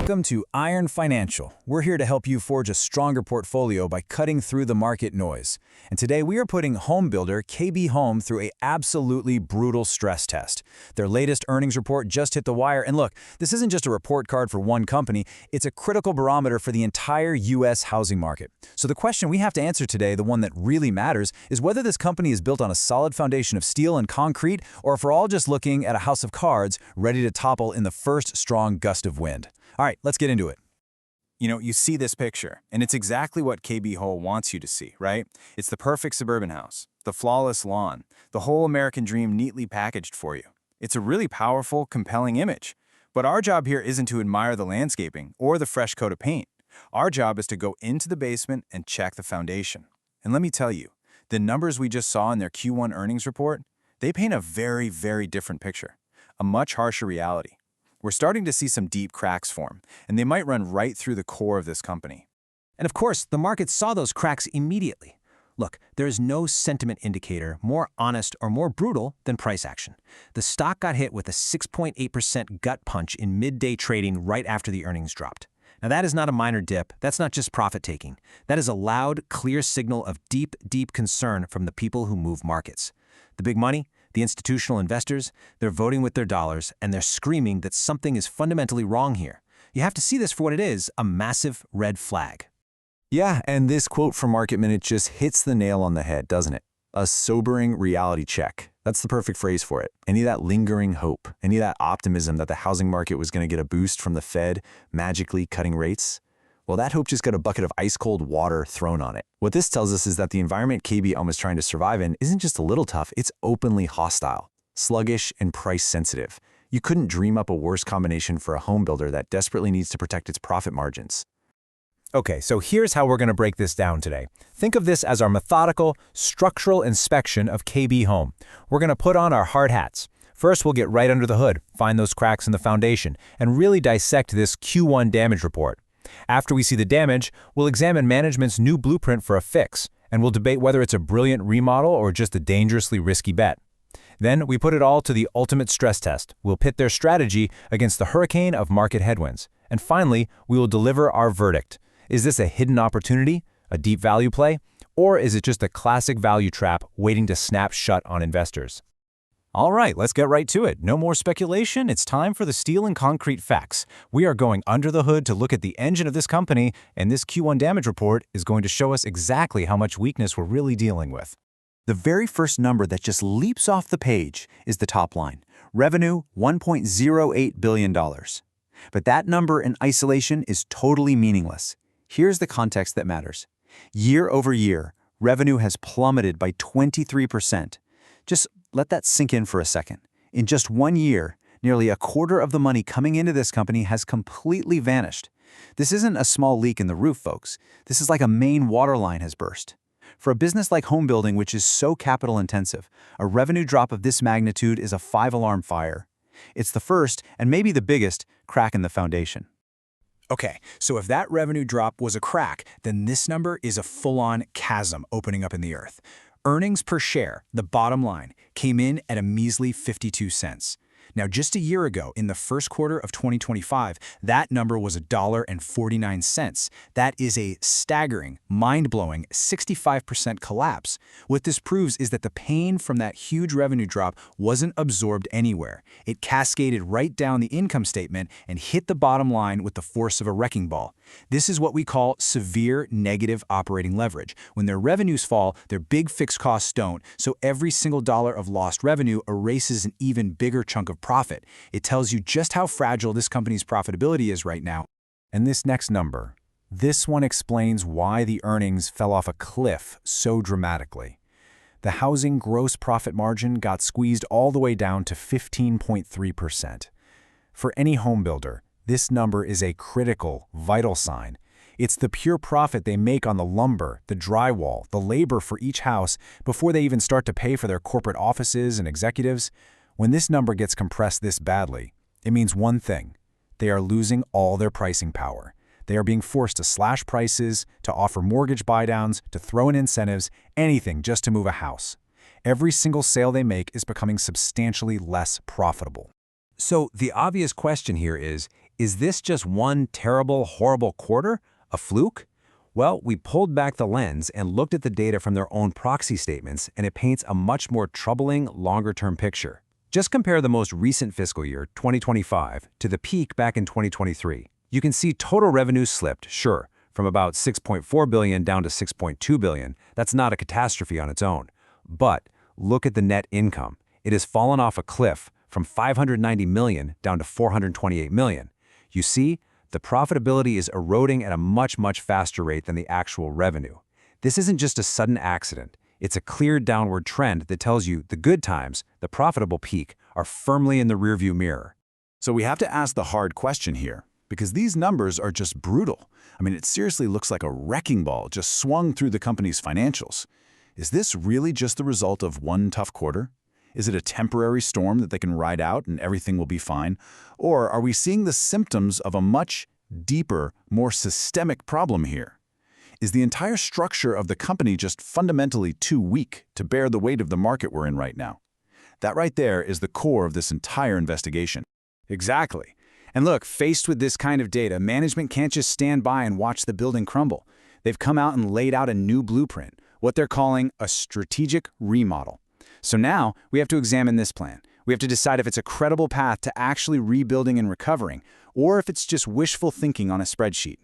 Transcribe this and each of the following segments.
Welcome to Iron Financial. We're here to help you forge a stronger portfolio by cutting through the market noise. And today we are putting home builder KB Home through a absolutely brutal stress test. Their latest earnings report just hit the wire, and look, this isn't just a report card for one company, it's a critical barometer for the entire US housing market. So the question we have to answer today, the one that really matters, is whether this company is built on a solid foundation of steel and concrete, or if we're all just looking at a house of cards ready to topple in the first strong gust of wind. All right, let's get into it. You see this picture, and it's exactly what KB Home wants you to see, right? It's the perfect suburban house, the flawless lawn, the whole American dream neatly packaged for you. It's a really powerful, compelling image. But our job here isn't to admire the landscaping or the fresh coat of paint. Our job is to go into the basement and check the foundation. And let me tell you, the numbers we just saw in their Q1 earnings report, they paint a very, very different picture, a much harsher reality. We're starting to see some deep cracks form, and they might run right through the core of this company. And of course, the market saw those cracks immediately. Look, there is no sentiment indicator more honest or more brutal than price action. The stock got hit with a 6.8% gut punch in midday trading right after the earnings dropped. Now that is not a minor dip, that's not just profit taking. That is a loud, clear signal of deep, deep concern from the people who move markets. The big money, the institutional investors, they're voting with their dollars, and they're screaming that something is fundamentally wrong here. You have to see this for what it is, a massive red flag. Yeah, and this quote from Market Minute just hits the nail on the head, doesn't it? A sobering reality check. That's the perfect phrase for it. Any of that lingering hope, any of that optimism that the housing market was going to get a boost from the Fed magically cutting rates, well, that hope just got a bucket of ice-cold water thrown on it. What this tells us is that the environment KB Home is trying to survive in isn't just a little tough, it's openly hostile, sluggish, and price-sensitive. You couldn't dream up a worse combination for a home builder that desperately needs to protect its profit margins. Okay, so here's how we're going to break this down today. Think of this as our methodical, structural inspection of KB Home. We're going to put on our hard hats. First, we'll get right under the hood, find those cracks in the foundation, and really dissect this Q1 damage report. After we see the damage, we'll examine management's new blueprint for a fix, and we'll debate whether it's a brilliant remodel or just a dangerously risky bet. Then we put it all to the ultimate stress test. We'll pit their strategy against the hurricane of market headwinds. And finally, we will deliver our verdict. Is this a hidden opportunity, a deep value play, or is it just a classic value trap waiting to snap shut on investors? All right, let's get right to it. No more speculation. It's time for the steel and concrete facts. We are going under the hood to look at the engine of this company, and this Q1 damage report is going to show us exactly how much weakness we're really dealing with. The very first number that just leaps off the page is the top line. Revenue, $1.08 billion. But that number in isolation is totally meaningless. Here's the context that matters. Year over year, revenue has plummeted by 23%. Just let that sink in for a second. In just 1 year, nearly a quarter of the money coming into this company has completely vanished. This isn't a small leak in the roof, folks. This is like a main water line has burst. For a business like home building, which is so capital intensive, a revenue drop of this magnitude is a 5-alarm fire. It's the first, and maybe the biggest, crack in the foundation. Okay, so if that revenue drop was a crack, then this number is a full-on chasm opening up in the earth. Earnings per share, the bottom line, came in at a measly 52 cents. Now, just a year ago, in the first quarter of 2025, that number was $1.49. That is a staggering, mind-blowing 65% collapse. What this proves is that the pain from that huge revenue drop wasn't absorbed anywhere. It cascaded right down the income statement and hit the bottom line with the force of a wrecking ball. This is what we call severe negative operating leverage. When their revenues fall, their big fixed costs don't, so every single dollar of lost revenue erases an even bigger chunk of profit. It tells you just how fragile this company's profitability is right now. And this next number, this one explains why the earnings fell off a cliff so dramatically. The housing gross profit margin got squeezed all the way down to 15.3%. For any home builder, this number is a critical, vital sign. It's the pure profit they make on the lumber, the drywall, the labor for each house before they even start to pay for their corporate offices and executives. When this number gets compressed this badly, it means one thing. They are losing all their pricing power. They are being forced to slash prices, to offer mortgage buydowns, to throw in incentives, anything just to move a house. Every single sale they make is becoming substantially less profitable. So the obvious question here is Is this just one terrible, horrible quarter? A fluke? Well, we pulled back the lens and looked at the data from their own proxy statements, and it paints a much more troubling, longer-term picture. Just compare the most recent fiscal year, 2025, to the peak back in 2023. You can see total revenue slipped, sure, from about $6.4 billion down to $6.2 billion. That's not a catastrophe on its own. But look at the net income. It has fallen off a cliff from $590 million down to $428 million. You see, the profitability is eroding at a much, much faster rate than the actual revenue. This isn't just a sudden accident. It's a clear downward trend that tells you the good times, the profitable peak, are firmly in the rearview mirror. So we have to ask the hard question here, because these numbers are just brutal. I mean, it seriously looks like a wrecking ball just swung through the company's financials. Is this really just the result of one tough quarter? Is it a temporary storm that they can ride out and everything will be fine? Or are we seeing the symptoms of a much deeper, more systemic problem here? Is the entire structure of the company just fundamentally too weak to bear the weight of the market we're in right now? That right there is the core of this entire investigation. Exactly. And look, faced with this kind of data, management can't just stand by and watch the building crumble. They've come out and laid out a new blueprint, what they're calling a strategic remodel. So now we have to examine this plan. We have to decide if it's a credible path to actually rebuilding and recovering, or if it's just wishful thinking on a spreadsheet.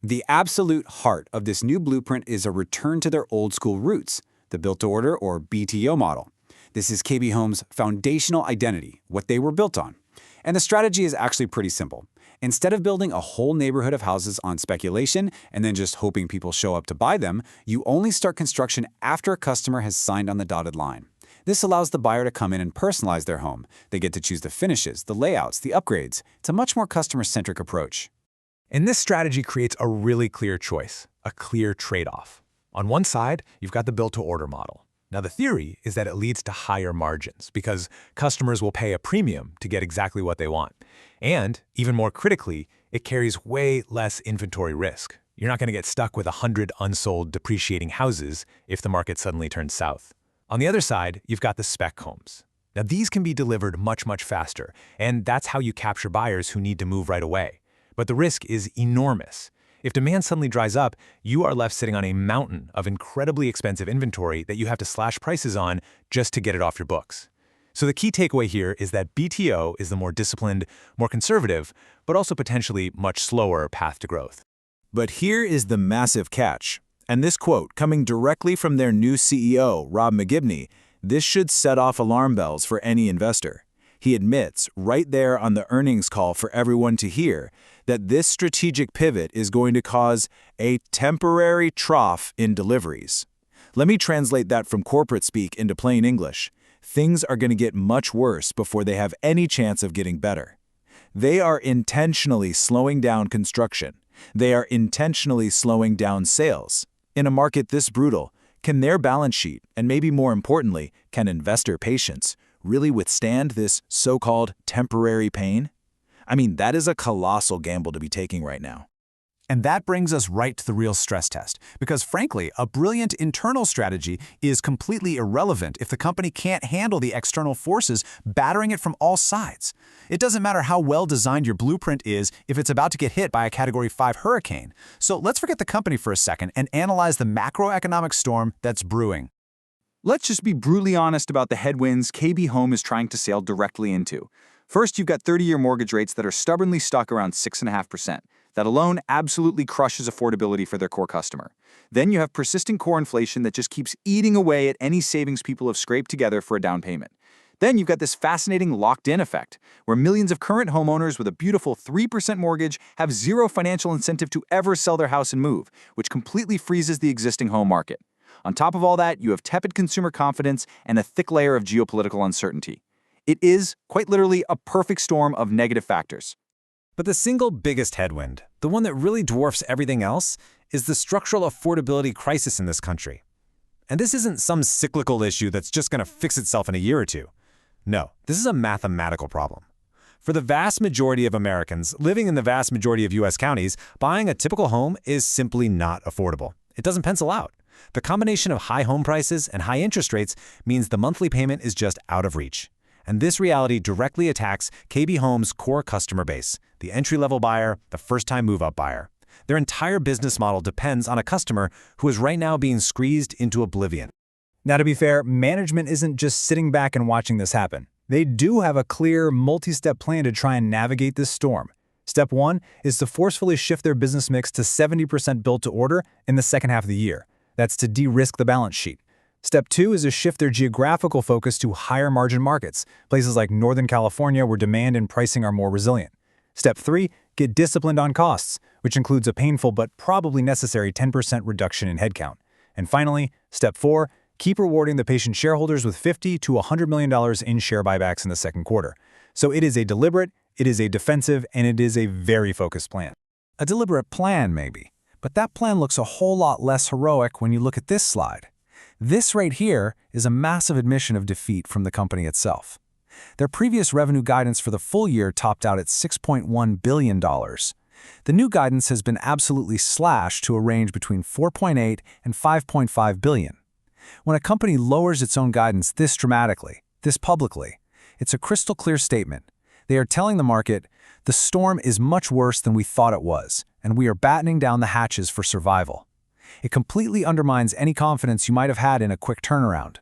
The absolute heart of this new blueprint is a return to their old-school roots, the built-to-order or BTO model. This is KB Home's foundational identity, what they were built on. And the strategy is actually pretty simple. Instead of building a whole neighborhood of houses on speculation and then just hoping people show up to buy them, you only start construction after a customer has signed on the dotted line. This allows the buyer to come in and personalize their home. They get to choose the finishes, the layouts, the upgrades. It's a much more customer-centric approach. And this strategy creates a really clear choice, a clear trade-off. On one side, you've got the built-to-order model. Now, the theory is that it leads to higher margins because customers will pay a premium to get exactly what they want. And, even more critically, it carries way less inventory risk. You're not going to get stuck with 100 unsold, depreciating houses if the market suddenly turns south. On the other side, you've got the spec homes. Now, these can be delivered much, much faster, and that's how you capture buyers who need to move right away. But the risk is enormous. If demand suddenly dries up, you are left sitting on a mountain of incredibly expensive inventory that you have to slash prices on just to get it off your books. So the key takeaway here is that BTO is the more disciplined, more conservative, but also potentially much slower path to growth. But here is the massive catch. And this quote, coming directly from their new CEO, Rob McGibney, this should set off alarm bells for any investor. He admits, right there on the earnings call for everyone to hear, that this strategic pivot is going to cause a temporary trough in deliveries. Let me translate that from corporate speak into plain English. Things are going to get much worse before they have any chance of getting better. They are intentionally slowing down construction. They are intentionally slowing down sales. In a market this brutal, can their balance sheet, and maybe more importantly, can investor patience, really withstand this so-called temporary pain? I mean, that is a colossal gamble to be taking right now. And that brings us right to the real stress test, because frankly, a brilliant internal strategy is completely irrelevant if the company can't handle the external forces battering it from all sides. It doesn't matter how well designed your blueprint is if it's about to get hit by a Category 5 hurricane. So let's forget the company for a second and analyze the macroeconomic storm that's brewing. Let's just be brutally honest about the headwinds KB Home is trying to sail directly into. First, you've got 30-year mortgage rates that are stubbornly stuck around 6.5%. That alone absolutely crushes affordability for their core customer. Then you have persistent core inflation that just keeps eating away at any savings people have scraped together for a down payment. Then you've got this fascinating locked-in effect, where millions of current homeowners with a beautiful 3% mortgage have zero financial incentive to ever sell their house and move, which completely freezes the existing home market. On top of all that, you have tepid consumer confidence and a thick layer of geopolitical uncertainty. It is, quite literally, a perfect storm of negative factors. But the single biggest headwind, the one that really dwarfs everything else, is the structural affordability crisis in this country. And this isn't some cyclical issue that's just going to fix itself in a year or two. No, this is a mathematical problem. For the vast majority of Americans living in the vast majority of U.S. counties, buying a typical home is simply not affordable. It doesn't pencil out. The combination of high home prices and high interest rates means the monthly payment is just out of reach. And this reality directly attacks KB Home's core customer base, the entry-level buyer, the first-time move-up buyer. Their entire business model depends on a customer who is right now being squeezed into oblivion. Now, to be fair, management isn't just sitting back and watching this happen. They do have a clear, multi-step plan to try and navigate this storm. Step 1 is to forcefully shift their business mix to 70% built to order in the second half of the year. That's to de-risk the balance sheet. Step 2 is to shift their geographical focus to higher margin markets, places like Northern California where demand and pricing are more resilient. Step 3, get disciplined on costs, which includes a painful but probably necessary 10% reduction in headcount. And finally, Step 4, keep rewarding the patient shareholders with $50 to $100 million in share buybacks in the second quarter. So it is a deliberate, it is a defensive, and it is a very focused plan. A deliberate plan, maybe. But that plan looks a whole lot less heroic when you look at this slide. This right here is a massive admission of defeat from the company itself. Their previous revenue guidance for the full year topped out at $6.1 billion. The new guidance has been absolutely slashed to a range between $4.8 and $5.5 billion. When a company lowers its own guidance this dramatically, this publicly, it's a crystal clear statement. They are telling the market, the storm is much worse than we thought it was, and we are battening down the hatches for survival. It completely undermines any confidence you might have had in a quick turnaround.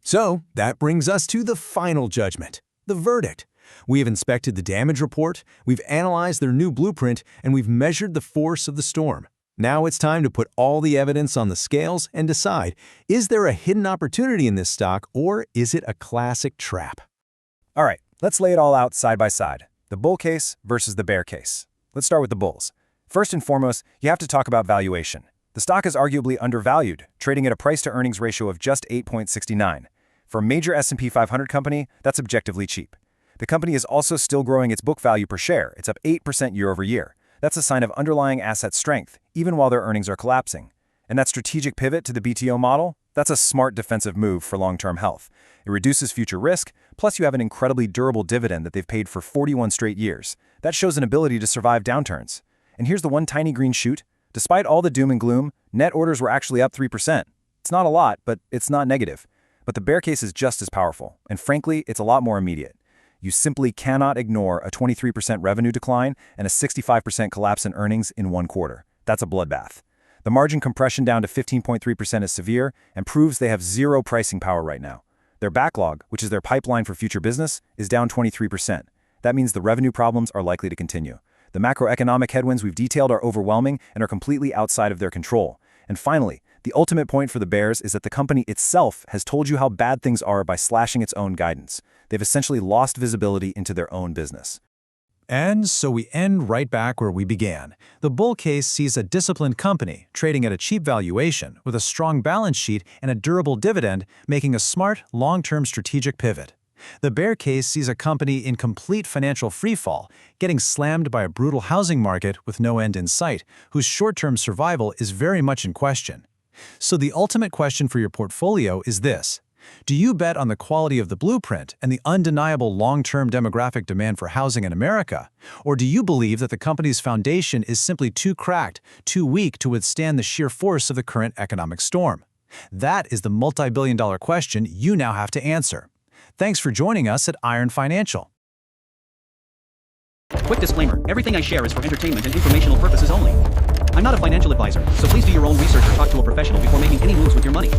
So, that brings us to the final judgment, the verdict. We have inspected the damage report, we've analyzed their new blueprint, and we've measured the force of the storm. Now it's time to put all the evidence on the scales and decide, is there a hidden opportunity in this stock or is it a classic trap? All right, let's lay it all out side by side. The bull case versus the bear case. Let's start with the bulls. First and foremost, you have to talk about valuation. The stock is arguably undervalued, trading at a price-to-earnings ratio of just 8.69. For a major S&P 500 company, that's objectively cheap. The company is also still growing its book value per share. It's up 8% year over year. That's a sign of underlying asset strength, even while their earnings are collapsing. And that strategic pivot to the BTO model, that's a smart defensive move for long-term health. It reduces future risk, plus you have an incredibly durable dividend that they've paid for 41 straight years. That shows an ability to survive downturns. And here's the one tiny green shoot. Despite all the doom and gloom, net orders were actually up 3%. It's not a lot, but it's not negative. But the bear case is just as powerful, and frankly, it's a lot more immediate. You simply cannot ignore a 23% revenue decline and a 65% collapse in earnings in one quarter. That's a bloodbath. The margin compression down to 15.3% is severe and proves they have zero pricing power right now. Their backlog, which is their pipeline for future business, is down 23%. That means the revenue problems are likely to continue. The macroeconomic headwinds we've detailed are overwhelming and are completely outside of their control. And finally, the ultimate point for the bears is that the company itself has told you how bad things are by slashing its own guidance. They've essentially lost visibility into their own business. And so we end right back where we began. The bull case sees a disciplined company trading at a cheap valuation with a strong balance sheet and a durable dividend, making a smart, long-term strategic pivot. The bear case sees a company in complete financial freefall, getting slammed by a brutal housing market with no end in sight, whose short-term survival is very much in question. So the ultimate question for your portfolio is this. Do you bet on the quality of the blueprint and the undeniable long-term demographic demand for housing in America? Or do you believe that the company's foundation is simply too cracked, too weak to withstand the sheer force of the current economic storm? That is the multi-billion-dollar question you now have to answer. Thanks for joining us at Iron Financial. Quick disclaimer, everything I share is for entertainment and informational purposes only. I'm not a financial advisor, so please do your own research or talk to a professional before making any moves with your money.